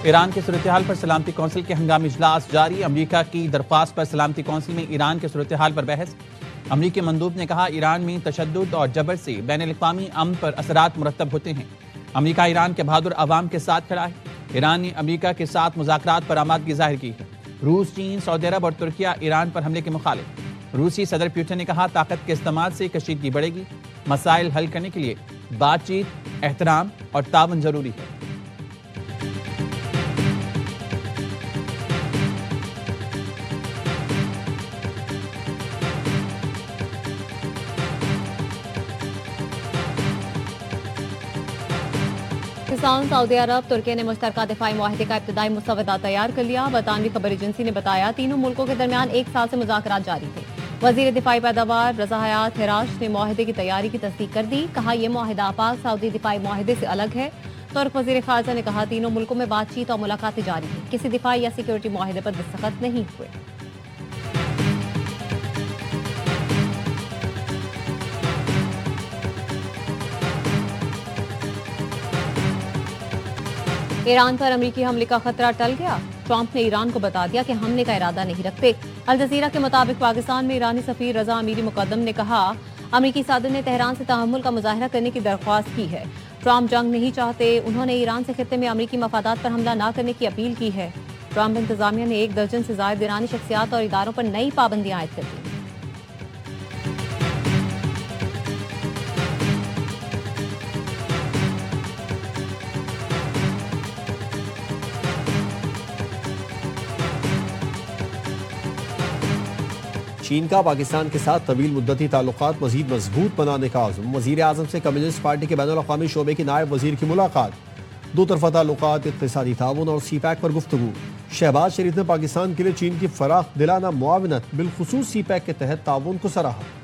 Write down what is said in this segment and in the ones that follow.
Iran की सूरत-ए-हाल पर सलामती कौंसिल के हंगामी इजलास जारी। अमरीका की दरख्वास्त पर सलामती कौंसिल में ईरान के सूरत-ए-हाल पर बहस। अमरीकी मंदूब ने कहा, ईरान में तशद्दुद और जबर से बैनुल-अक़वामी अमन पर असरात मुरतब होते हैं। अमरीका ईरान के बहादुर अवाम के साथ खड़ा है। ईरान ने अमरीका के साथ मुज़ाकरात पर आमादगी जाहिर की है। रूस, चीन, सऊदी अरब और तुर्किया ईरान पर हमले के मुखालिफ। रूसी सदर पुतिन ने कहा, ताकत के इस्तेमाल से कशीदगी बढ़ेगी। मसाइल हल करने के लिए बातचीत, एहतराम और ताउन जरूरी है। पाकिस्तान, सऊदी अरब, तुर्की ने मुश्तरका दिफाई मुआहदे का इब्तिदाई मुसवदा तैयार कर लिया। बरतानवी खबर एजेंसी ने बताया, तीनों मुल्कों के दरमियान 1 साल से मुज़ाकरात जारी थे। वजीर दिफाई पैदावार रज़ा हयात हिराश ने मुआहदे की तैयारी की तस्दीक कर दी। कहा, यह मुआहदा पाक सऊदी दिफाई मुआहदे से अलग है। तुर्क वजीर खारजा ने कहा, तीनों मुल्कों में बातचीत और मुलाकातें जारी हैं। किसी दिफाई या सिक्योरिटी मुआहदे पर दस्तखत नहीं हुए। ईरान पर अमरीकी हमले का खतरा टल गया। ट्रंप ने ईरान को बता दिया कि हमले का इरादा नहीं रखते। अल जज़ीरा के मुताबिक पाकिस्तान में ईरानी सफीर रजा अमीरी मुकद्दम ने कहा, अमरीकी सदर ने तेहरान से तहम्मुल का मुजाहरा करने की दरख्वास्त की है। ट्रंप जंग नहीं चाहते। उन्होंने ईरान से खित्ते में अमरीकी मफादात पर हमला न करने की अपील की है। ट्रंप इंतजामिया ने 1 दर्जन से ज्यादा ईरानी शख्सियात और इदारों पर नई पाबंदियां आयद कर दी। चीन का पाकिस्तान के साथ तवील मुद्दती ताल्लुकात मजीद मजबूत बनाने का आज़म। वज़ीर आज़म से कम्युनिस्ट पार्टी के बैनुल-अक़वामी शोबे की नायब वज़ीर की मुलाकात। दो तरफ़ा ताल्लुकात, इक़्तिसादी ताउन और CPEC पर गुफ्तगू। शहबाज शरीफ ने पाकिस्तान के लिए चीन की फराख दिलाना मुआवनत, बिलखुसूस CPEC के तहत ताउन को सराहा।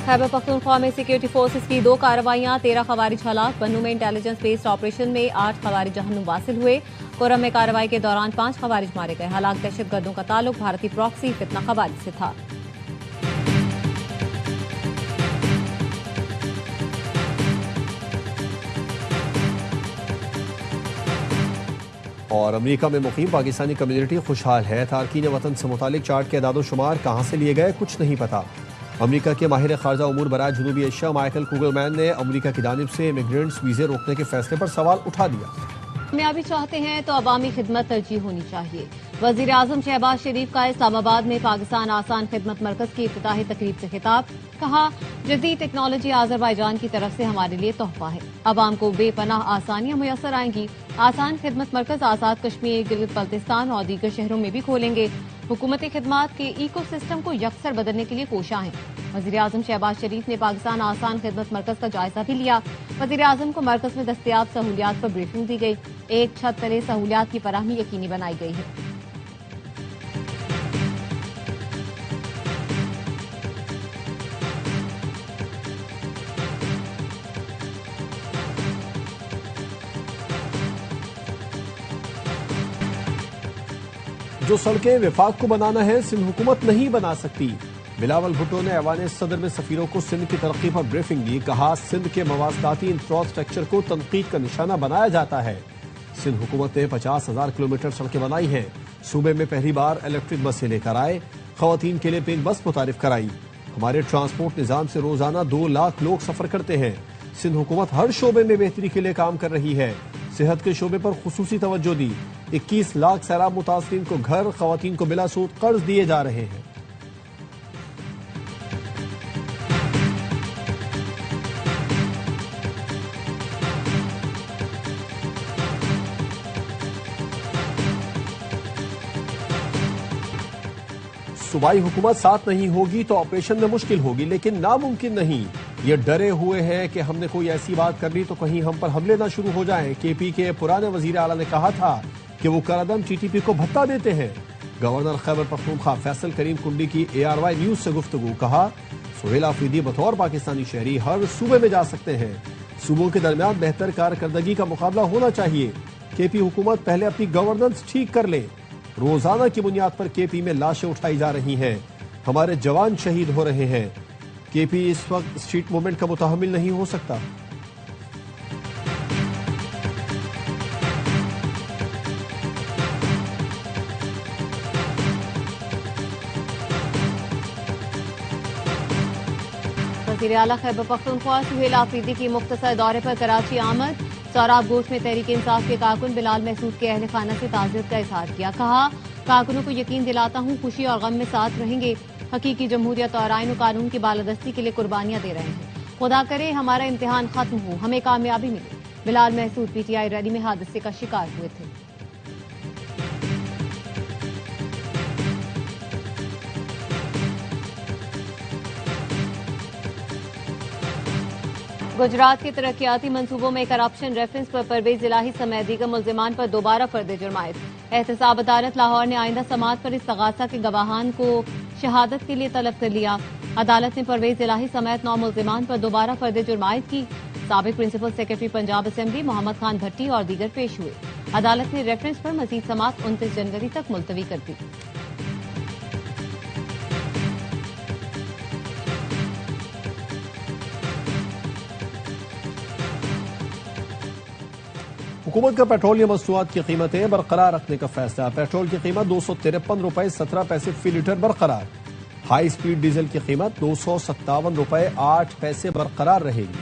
खैबर पख्तूनख्वा में सिक्योरिटी फोर्सेस की 2 कार्रवाइयां, 13 खवारिज हलाक। बन्नू में इंटेलिजेंस बेस्ड ऑपरेशन में 8 खवारिज जहन्नुम वासिल हुए। कोरम में कार्रवाई के दौरान 5 खवारिज मारे गए। हलाक दहशतगर्दों का ताल्लुक भारतीय प्रॉक्सी फितना खवारिज से था। और अमेरिका में मुकीम पाकिस्तानी कम्युनिटी खुशहाल है। तारकीन वतन से मुतालिक चार्ट के अदाद शुमार कहाँ से लिए गए, कुछ नहीं पता। अमेरिका के माहिर खारजा उमूर बराए जनूबी एशिया माइकल कुगलमैन ने अमेरिका की जानिब से इमिग्रेंट्स वीजे रोकने के फैसले पर सवाल उठा दिया। कामयाबी चाहते हैं तो अवामी खिदमत तरजीह होनी चाहिए। वजीर आजम शहबाज शरीफ का इस्लामाबाद में पाकिस्तान आसान खिदमत मरकज की इफ्तिताही तकरीब से खिताब। कहा, जदीद टेक्नोलॉजी आज़रबाईजान की तरफ से हमारे लिए तोहफा है। अवाम को बेपनाह आसानियां मुयसर आएंगी। आसान खिदमत मरकज आजाद कश्मीर, गिलगित बल्तिस्तान और दीगर शहरों में भी खोलेंगे। हुकूमती खिदमात के इको सिस्टम को यकसर बदलने के लिए कोशा है। वजीर आजम शहबाज शरीफ ने पाकिस्तान आसान खिदमत मरकज का जायजा भी लिया। वजीर आजम को मरकज में दस्तयाब सहूलियात पर ब्रीफिंग दी गई। एक छत तले सहूलियात की फराहमी यकीनी बनाई गई है। जो सड़कें विफाक को बनाना है, सिंध हुकूमत नहीं बना सकती। बिलावल भुट्टो ने ऐवान सदर में सफीरों को सिंध की तरक्की पर ब्रीफिंग दी। कहा, सिंध के मवासलाती इंफ्रास्ट्रक्चर को तनकीद का निशाना बनाया जाता है। सिंध हुकूमत ने 50,000 किलोमीटर सड़कें बनाई हैं। सूबे में पहली बार इलेक्ट्रिक बसें लेकर आए। खवातीन के लिए पिंक बस मुतारिफ कराई। हमारे ट्रांसपोर्ट निजाम से रोजाना 2 लाख लोग सफर करते हैं। सिंध हुकूमत हर शोबे में बेहतरी के लिए काम कर रही है। सेहत के शोबे पर खुसूसी तवज्जो दी। 21 लाख सैलाब मुतासरीन को घर, खवातीन को बिला सूद कर्ज दिए जा रहे हैं। सूबाई हुकूमत साथ नहीं होगी तो ऑपरेशन में मुश्किल होगी, लेकिन नामुमकिन नहीं। ये डरे हुए हैं कि हमने कोई ऐसी बात कर ली तो कहीं हम पर हमले ना शुरू हो जाएं। KP के पुराने वजीर आला ने कहा था कि वो करादम TTP को भत्ता देते हैं। गवर्नर खैबर पख्तूनख्वा फैसल करीम कुंडी की ARY न्यूज से गुफ्तगू। कहा, सुहेल आफरीदी बतौर पाकिस्तानी शहरी हर सूबे में जा सकते हैं। सूबों के दरमियान बेहतर कारकर्दगी का मुकाबला होना चाहिए। KP हुकूमत पहले अपनी गवर्नेंस ठीक कर ले। रोजाना की बुनियाद पर KP में लाशें उठाई जा रही हैं। हमारे जवान शहीद हो रहे हैं। केपी इस वक्त स्ट्रीट मूवमेंट का मुतहम्मिल नहीं हो सकता। वज़ीर आला खैबर पख्तूनख्वा सुहेल आफरीदी की मुख्तसर दौरे पर कराची आमद। सौराब गोश्त में तहरीक इंसाफ के कारकुन बिलाल महसूद के अहल खाना से ताज़ियत का इजहार किया। कहा, कारकुनों को यकीन दिलाता हूँ खुशी और गम में साथ रहेंगे। हकीकी जमहूरियत और आईन और कानून की बालादस्ती के लिए कुर्बानियां दे रहे हैं। खुदा करे हमारा इम्तिहान खत्म हो, हमें कामयाबी मिले। बिलाल महसूद पीटीआई रैली में हादसे का शिकार हुए थे। गुजरात के तरक्याती मंसूबों में करप्शन रेफरेंस पर परवेज इलाही समेत दीगर मुल्जिमान पर दोबारा फर्द जुर्मायत। एहतसाब अदालत लाहौर ने आइंदा समाअत पर इस्तगासा के गवाहान को शहादत के लिए तलब कर लिया। अदालत ने परवेज इलाही समेत 9 मुल्जिमान पर दोबारा फर्द जुर्मायत की। साबिक principal secretary Punjab assembly Mohammad Khan Bhatti और दीगर पेश हुए। अदालत ने रेफरेंस पर मजीद समाअत 29 जनवरी तक मुलतवी कर दी। हुकूमत का पेट्रोलियम मसनूआत की कीमतें बरकरार रखने का फैसला। पेट्रोल की कीमत 253 रुपए 17 पैसे फी लीटर बरकरार। हाई स्पीड डीजल की कीमत 257 रुपए 8 पैसे बरकरार रहेगी।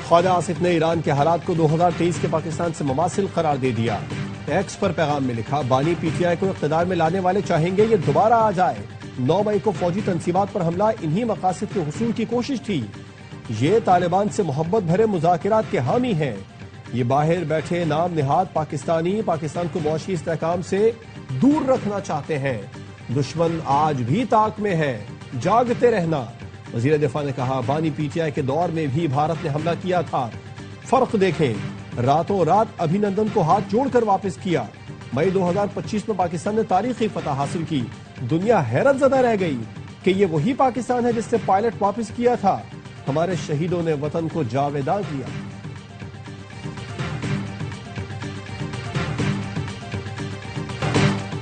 ख्वाजा आसिफ ने ईरान के हालात को 2023 के पाकिस्तान से मुमासिल करार दे दिया। एक्स पर पैगाम में लिखा, बानी पीटीआई को इख्तिदार में लाने वाले चाहेंगे ये दोबारा आ जाए। 9 मई को फौजी तंसीबात पर हमला इन्हीं मकासद के हुसूल की कोशिश थी। ये तालिबान से मोहब्बत भरे मुज़ाकिरात के हामी हैं। ये बाहर बैठे नाम निहाद पाकिस्तान को मुआशी इस्तेहकाम से दूर रखना चाहते हैं। दुश्मन आज भी ताक में है, जागते रहना। वजीर दिफा ने कहा, बानी पीटीआई के दौर में भी भारत ने हमला किया था। फर्क देखें, रातों रात अभिनंदन को हाथ जोड़कर वापस किया। मई 2025 में पाकिस्तान ने तारीखी फतह हासिल की। दुनिया हैरत ज़दा रह गई कि ये वही पाकिस्तान है जिससे पायलट वापस किया था। हमारे शहीदों ने वतन को जावेदा किया।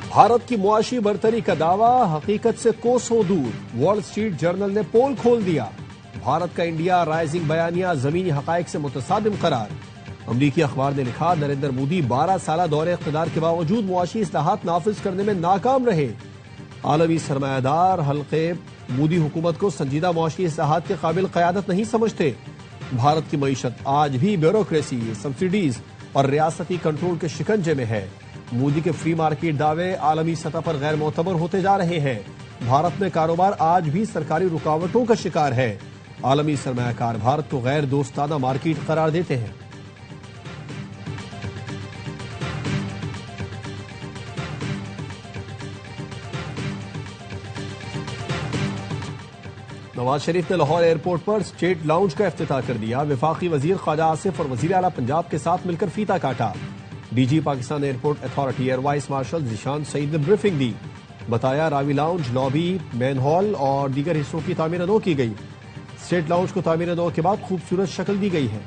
भारत की मुआशी बरतरी का दावा हकीकत से कोसों दूर। वॉल स्ट्रीट जर्नल ने पोल खोल दिया। भारत का इंडिया राइजिंग बयानिया जमीनी हकायक से मुतसादिम करार। अमरीकी अखबार ने लिखा, नरेंद्र मोदी 12 साल दौरे इख्तिदार के बावजूद मुआशी इस्लाहात नाफिज करने में नाकाम रहे। आलमी सरमायादार हल्के मोदी हुकूमत को संजीदा मुआशी इस्लाहात के काबिल क़यादत नहीं समझते। भारत की मईशत आज भी ब्यूरोक्रेसी, सब्सिडीज और रियासती कंट्रोल के शिकंजे में है। मोदी के फ्री मार्केट दावे आलमी सतह पर गैर मोतबर होते जा रहे हैं। भारत में कारोबार आज भी सरकारी रुकावटों का शिकार है। आलमी सरमायाकार भारत को गैर दोस्ताना मार्केट करार देते हैं। नवाज शरीफ ने लाहौर एयरपोर्ट पर स्टेट लाउंज का इफ्तिताह कर दिया। वफाकी वजीर ख्वाजा आसिफ और वजीर आला पंजाब के साथ मिलकर फीता काटा। DG Pakistan airport authority air vice marshal Zeeshan Saeed ने ब्रीफिंग दी। बताया, Ravi lounge, lobby, main hall और दीगर हिस्सों की तामीर नौ की गई। स्टेट लाउंज को तामीर नौ के बाद खूबसूरत शक्ल दी गई है।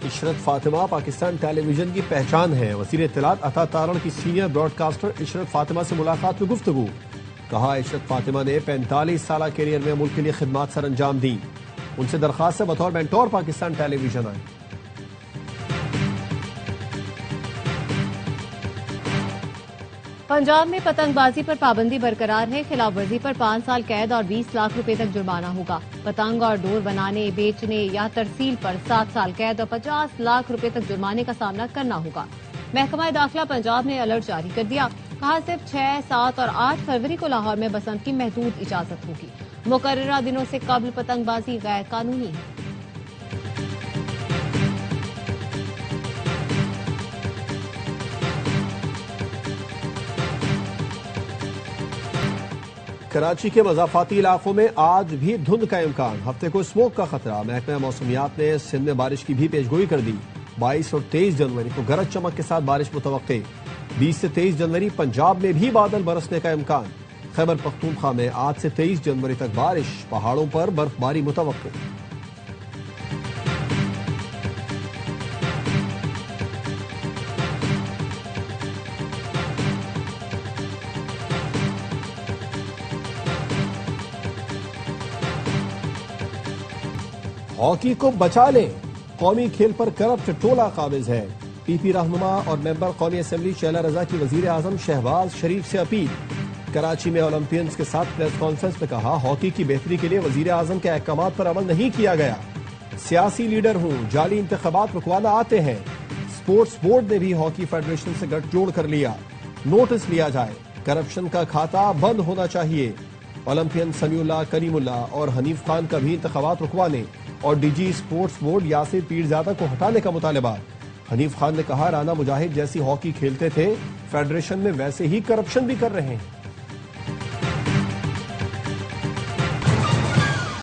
इशरत फातिमा पाकिस्तान टेलीविजन की पहचान है। वज़ीर इत्तलात अता तारण की सीनियर ब्रॉडकास्टर इशरत फातिमा से मुलाकात में गुफ्तगू। कहा, इशरत फातिमा ने 45 साल कैरियर में मुल्क के लिए खिदमात सर अंजाम दी। उनसे दरखास्त से बतौर मेंटोर पाकिस्तान टेलीविजन आए। पंजाब में पतंगबाजी पर पाबंदी बरकरार है। खिलाफ वर्जी पर 5 साल कैद और 20 लाख रुपए तक जुर्माना होगा। पतंग और डोर बनाने, बेचने या तरसील पर 7 साल कैद और 50 लाख रुपए तक जुर्माने का सामना करना होगा। महकमा दाखिला पंजाब ने अलर्ट जारी कर दिया। कहा, सिर्फ 6, 7 और 8 फरवरी को लाहौर में बसंत की महदूद इजाजत होगी। मुकर्ररा दिनों से कब्ल पतंगबाजी गैर कानूनी है। कराची के मज़ाफाती इलाकों में आज भी धुंध का इम्कान। हफ्ते को स्मोक का खतरा। महकमा मौसमियात ने सिंध में बारिश की भी पेशगोई कर दी। 22 और 23 जनवरी को गरज चमक के साथ बारिश मुतवक्के। 20 से 23 जनवरी पंजाब में भी बादल बरसने का इम्कान। खैबर पख्तूनख्वा में आज से 23 जनवरी तक बारिश, पहाड़ों पर बर्फबारी मुतवक्के। हॉकी को बचा लें, कौमी खेल पर करप्ट टोला काबिज है। पीपी रहनुमा और मेंबर कौमी असेंबली शैला रजा की वजीर आजम शहबाज शरीफ से अपील। कराची में ओलंपियंस के साथ प्रेस कॉन्फ्रेंस में कहा, हॉकी की बेहतरी के लिए वजीर आजम के अहकामात पर अमल नहीं किया गया। सियासी लीडर हूं, जाली इंतखाबात रुकवाना आते हैं। स्पोर्ट्स बोर्ड ने भी हॉकी फेडरेशन से गठजोड़ कर लिया। नोटिस लिया जाए, करप्शन का खाता बंद होना चाहिए। ओलंपियन समीउल्लाह, करीमुल्लाह और हनीफ खान का भी इंतखाबात रुकवाने और DG sports board Yasir Pirzada को हटाने का मुतालबा। हनीफ खान ने कहा, राना मुजाहिद जैसी हॉकी खेलते थे, फेडरेशन में वैसे ही करप्शन भी कर रहे हैं।